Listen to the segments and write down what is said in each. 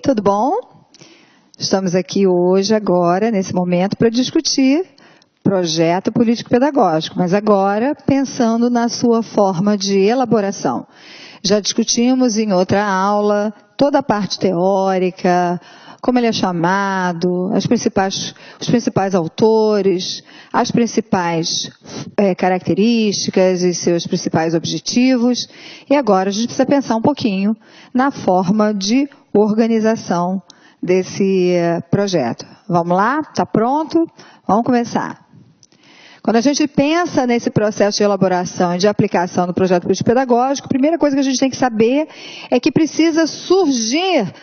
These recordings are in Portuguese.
tudo bom? Estamos aqui hoje, agora, nesse momento, para discutir projeto político-pedagógico, mas agora pensando na sua forma de elaboração. Já discutimos em outra aula toda a parte teórica, como ele é chamado, os principais autores, as principais características e seus principais objetivos. E agora a gente precisa pensar um pouquinho na forma de organização desse projeto. Vamos lá? Está pronto? Vamos começar. Quando a gente pensa nesse processo de elaboração e de aplicação do projeto político-pedagógico, a primeira coisa que a gente tem que saber é que precisa surgir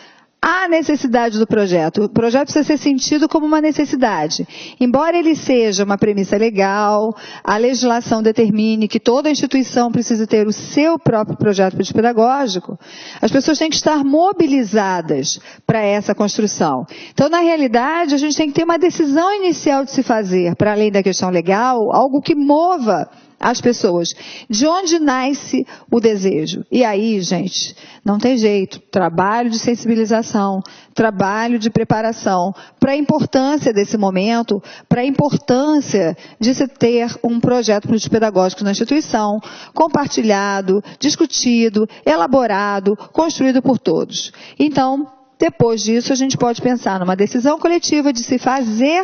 a necessidade do projeto. O projeto precisa ser sentido como uma necessidade. Embora ele seja uma premissa legal, a legislação determine que toda instituição precisa ter o seu próprio projeto pedagógico, as pessoas têm que estar mobilizadas para essa construção. Então, na realidade, a gente tem que ter uma decisão inicial de se fazer, para além da questão legal, algo que mova as pessoas. De onde nasce o desejo? E aí, gente, não tem jeito. Trabalho de sensibilização, trabalho de preparação para a importância desse momento, para a importância de se ter um projeto político-pedagógico na instituição, compartilhado, discutido, elaborado, construído por todos. Então, depois disso, a gente pode pensar numa decisão coletiva de se fazer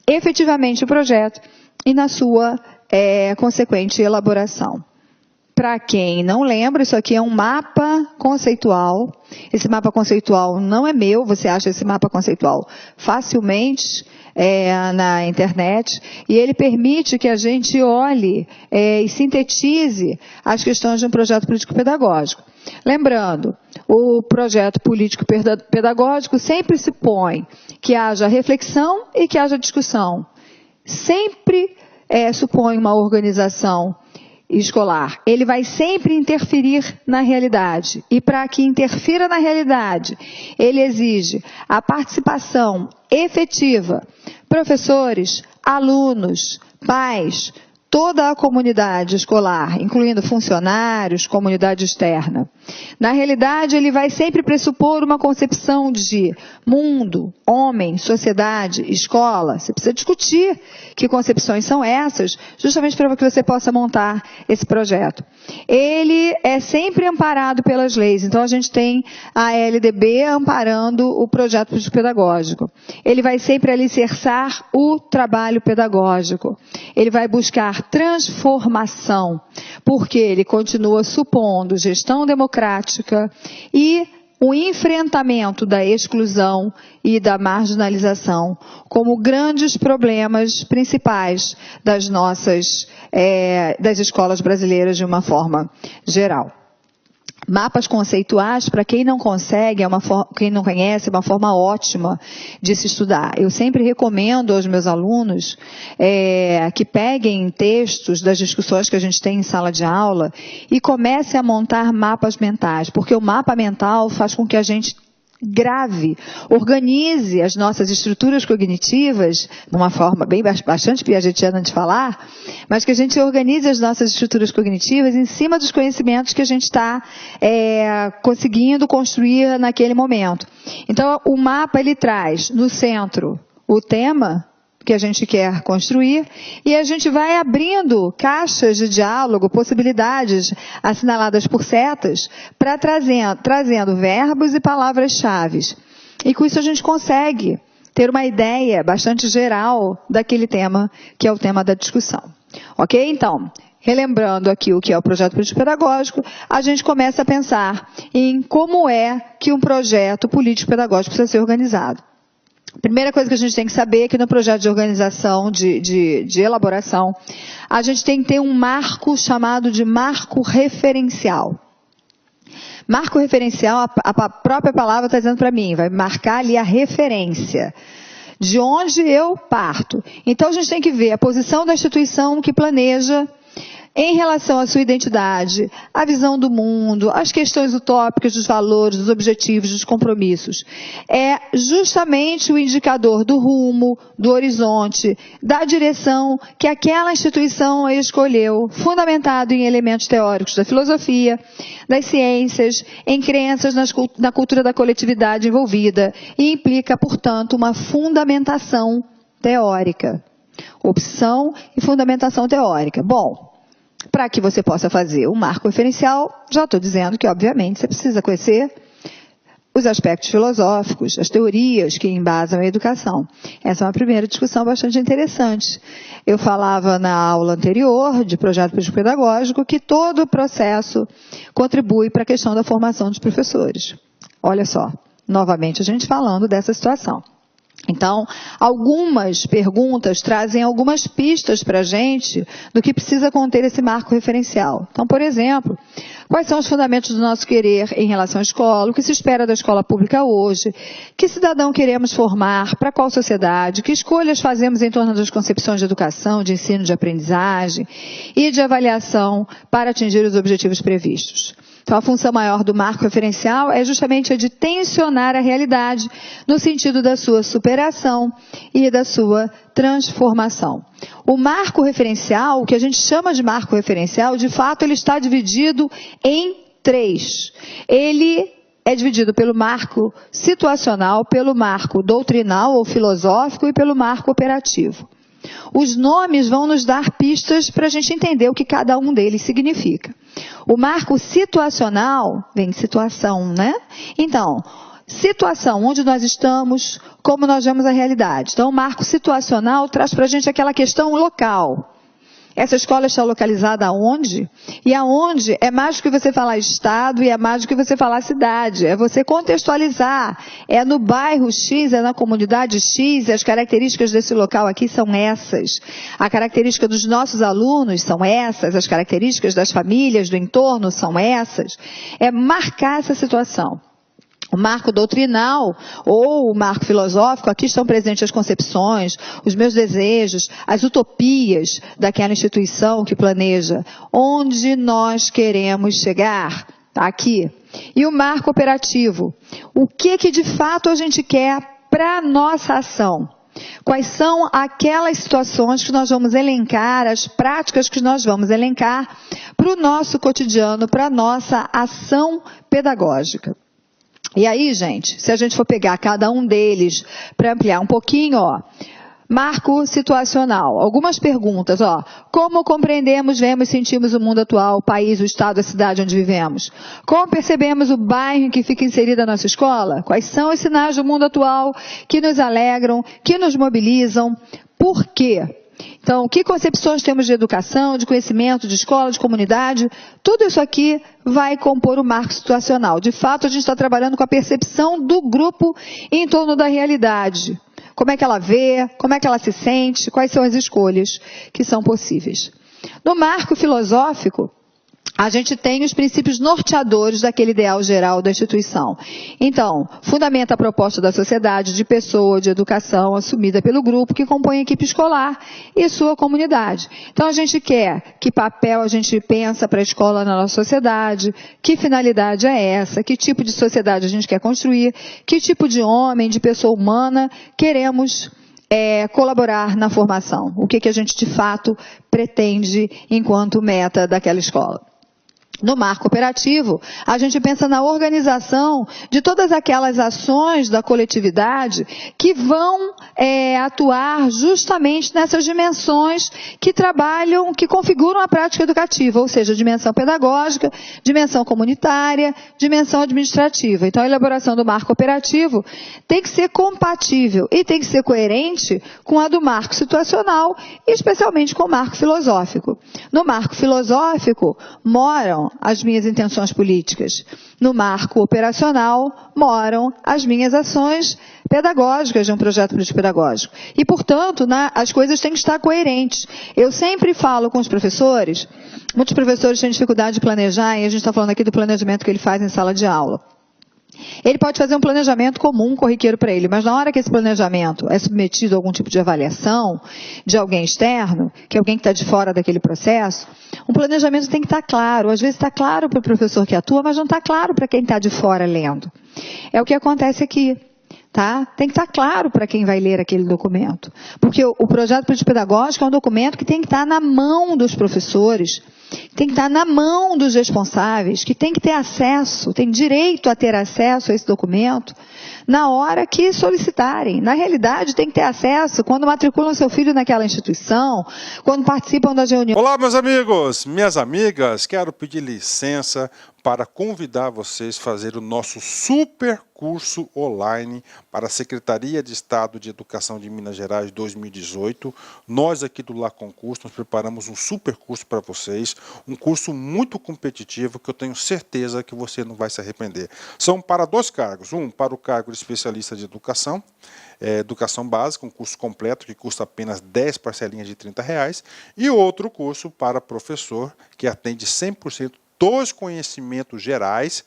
efetivamente o projeto e na sua consequente elaboração. Para quem não lembra, isso aqui é um mapa conceitual. Esse mapa conceitual não é meu, você acha esse mapa conceitual facilmente na internet, e ele permite que a gente olhe e sintetize as questões de um projeto político-pedagógico. Lembrando, o projeto político-pedagógico sempre se põe que haja reflexão e que haja discussão. Sempre supõe uma organização escolar. Ele vai sempre interferir na realidade. E para que interfira na realidade, ele exige a participação efetiva, professores, alunos, pais, toda a comunidade escolar, incluindo funcionários, comunidade externa. Na realidade, ele vai sempre pressupor uma concepção de mundo, homem, sociedade, escola. Você precisa discutir que concepções são essas, justamente para que você possa montar esse projeto. Ele é sempre amparado pelas leis, então a gente tem a LDB amparando o projeto pedagógico. Ele vai sempre alicerçar o trabalho pedagógico. Ele vai buscar transformação, porque ele continua supondo gestão democrática e o enfrentamento da exclusão e da marginalização como grandes problemas principais das das escolas brasileiras de uma forma geral. Mapas conceituais, para quem não consegue, quem não conhece, é uma forma ótima de se estudar. Eu sempre recomendo aos meus alunos que peguem textos das discussões que a gente tem em sala de aula e comecem a montar mapas mentais, porque o mapa mental faz com que a gente grave, organize as nossas estruturas cognitivas, de uma forma bastante piagetiana de falar, mas que a gente organize as nossas estruturas cognitivas em cima dos conhecimentos que a gente está conseguindo construir naquele momento. Então, o mapa, ele traz no centro o tema que a gente quer construir, e a gente vai abrindo caixas de diálogo, possibilidades assinaladas por setas, para trazendo verbos e palavras-chave. E com isso a gente consegue ter uma ideia bastante geral daquele tema, que é o tema da discussão. Ok? Então, relembrando aqui o que é o projeto político-pedagógico, a gente começa a pensar em como é que um projeto político-pedagógico precisa ser organizado. A primeira coisa que a gente tem que saber é que no projeto de organização, de elaboração, a gente tem que ter um marco chamado de marco referencial. Marco referencial, a própria palavra está dizendo para mim, vai marcar ali a referência, de onde eu parto. Então a gente tem que ver a posição da instituição que planeja em relação à sua identidade, à visão do mundo, às questões utópicas dos valores, dos objetivos, dos compromissos. É justamente o indicador do rumo, do horizonte, da direção que aquela instituição escolheu, fundamentado em elementos teóricos da filosofia, das ciências, em crenças na cultura da coletividade envolvida, e implica, portanto, uma fundamentação teórica. Opção e fundamentação teórica. Bom, para que você possa fazer um marco referencial, já estou dizendo que, obviamente, você precisa conhecer os aspectos filosóficos, as teorias que embasam a educação. Essa é uma primeira discussão bastante interessante. Eu falava na aula anterior de projeto político-pedagógico que todo o processo contribui para a questão da formação dos professores. Olha só, novamente a gente falando dessa situação. Então, algumas perguntas trazem algumas pistas para a gente do que precisa conter esse marco referencial. Então, por exemplo, quais são os fundamentos do nosso querer em relação à escola, o que se espera da escola pública hoje, que cidadão queremos formar, para qual sociedade, que escolhas fazemos em torno das concepções de educação, de ensino, de aprendizagem e de avaliação para atingir os objetivos previstos. Então, a função maior do marco referencial é justamente a de tensionar a realidade no sentido da sua superação e da sua transformação. O marco referencial, o que a gente chama de marco referencial, de fato, ele está dividido em 3. Ele é dividido pelo marco situacional, pelo marco doutrinal ou filosófico e pelo marco operativo. Os nomes vão nos dar pistas para a gente entender o que cada um deles significa. O marco situacional vem de situação, né? Então, situação, onde nós estamos, como nós vemos a realidade. Então, o marco situacional traz para a gente aquela questão local. Essa escola está localizada aonde? E aonde é mais do que você falar estado e é mais do que você falar cidade. É você contextualizar. É no bairro X, é na comunidade X, e as características desse local aqui são essas. A característica dos nossos alunos são essas. As características das famílias, do entorno são essas. É marcar essa situação. O marco doutrinal ou o marco filosófico, aqui estão presentes as concepções, os meus desejos, as utopias daquela instituição que planeja, onde nós queremos chegar, tá aqui. E o marco operativo, o que de fato a gente quer para a nossa ação. Quais são aquelas situações que nós vamos elencar, as práticas que nós vamos elencar para o nosso cotidiano, para a nossa ação pedagógica. E aí, gente, se a gente for pegar cada um deles para ampliar um pouquinho, ó, marco situacional. Algumas perguntas, ó. Como compreendemos, vemos e sentimos o mundo atual, o país, o estado, a cidade onde vivemos? Como percebemos o bairro em que fica inserida a nossa escola? Quais são os sinais do mundo atual que nos alegram, que nos mobilizam? Por quê? Então, que concepções temos de educação, de conhecimento, de escola, de comunidade? Tudo isso aqui vai compor o marco situacional. De fato, a gente está trabalhando com a percepção do grupo em torno da realidade. Como é que ela vê, como é que ela se sente, quais são as escolhas que são possíveis. No marco filosófico, a gente tem os princípios norteadores daquele ideal geral da instituição. Então, fundamenta a proposta da sociedade de pessoa, de educação assumida pelo grupo que compõe a equipe escolar e sua comunidade. Então, a gente quer que papel a gente pensa para a escola na nossa sociedade, que finalidade é essa, que tipo de sociedade a gente quer construir, que tipo de homem, de pessoa humana queremos colaborar na formação. O que a gente de fato pretende enquanto meta daquela escola. No marco operativo, a gente pensa na organização de todas aquelas ações da coletividade que vão atuar justamente nessas dimensões que trabalham, que configuram a prática educativa, ou seja, dimensão pedagógica, dimensão comunitária, dimensão administrativa. Então, a elaboração do marco operativo tem que ser compatível e tem que ser coerente com a do marco situacional e especialmente com o marco filosófico. No marco filosófico, moram as minhas intenções políticas. No marco operacional, moram as minhas ações pedagógicas de um projeto político-pedagógico. E, portanto, as coisas têm que estar coerentes. Eu sempre falo com os professores, muitos professores têm dificuldade de planejar, e a gente está falando aqui do planejamento que ele faz em sala de aula. Ele pode fazer um planejamento comum, corriqueiro para ele, mas na hora que esse planejamento é submetido a algum tipo de avaliação de alguém externo, que é alguém que está de fora daquele processo, o planejamento tem que estar claro. Às vezes está claro para o professor que atua, mas não está claro para quem está de fora lendo. É o que acontece aqui. Tá? Tem que estar claro para quem vai ler aquele documento. Porque o projeto político-pedagógico é um documento que tem que estar na mão dos professores, tem que estar na mão dos responsáveis, que tem que ter acesso, tem direito a ter acesso a esse documento na hora que solicitarem. Na realidade, tem que ter acesso quando matriculam seu filho naquela instituição, quando participam das reuniões. Olá, meus amigos, minhas amigas, quero pedir licença para convidar vocês a fazer o nosso super curso online para a Secretaria de Estado de Educação de Minas Gerais 2018. Nós aqui do Lá Concurso, nós preparamos um super curso para vocês, um curso muito competitivo que eu tenho certeza que você não vai se arrepender. São para 2 cargos, um para o cargo de especialista de educação, educação básica, um curso completo que custa apenas 10 parcelinhas de R$30, e outro curso para professor que atende 100% dos conhecimentos gerais,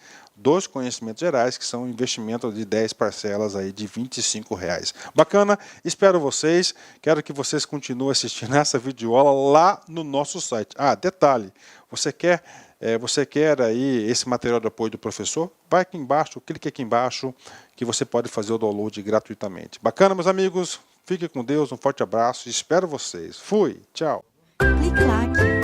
que são um investimento de 10 parcelas aí de R$25. Bacana, espero vocês, quero que vocês continuem assistindo essa videoaula lá no nosso site. Ah, detalhe, você quer aí esse material de apoio do professor? Vai aqui embaixo, clique aqui embaixo, que você pode fazer o download gratuitamente. Bacana, meus amigos? Fiquem com Deus, um forte abraço, espero vocês. Fui, tchau. Clique lá aqui.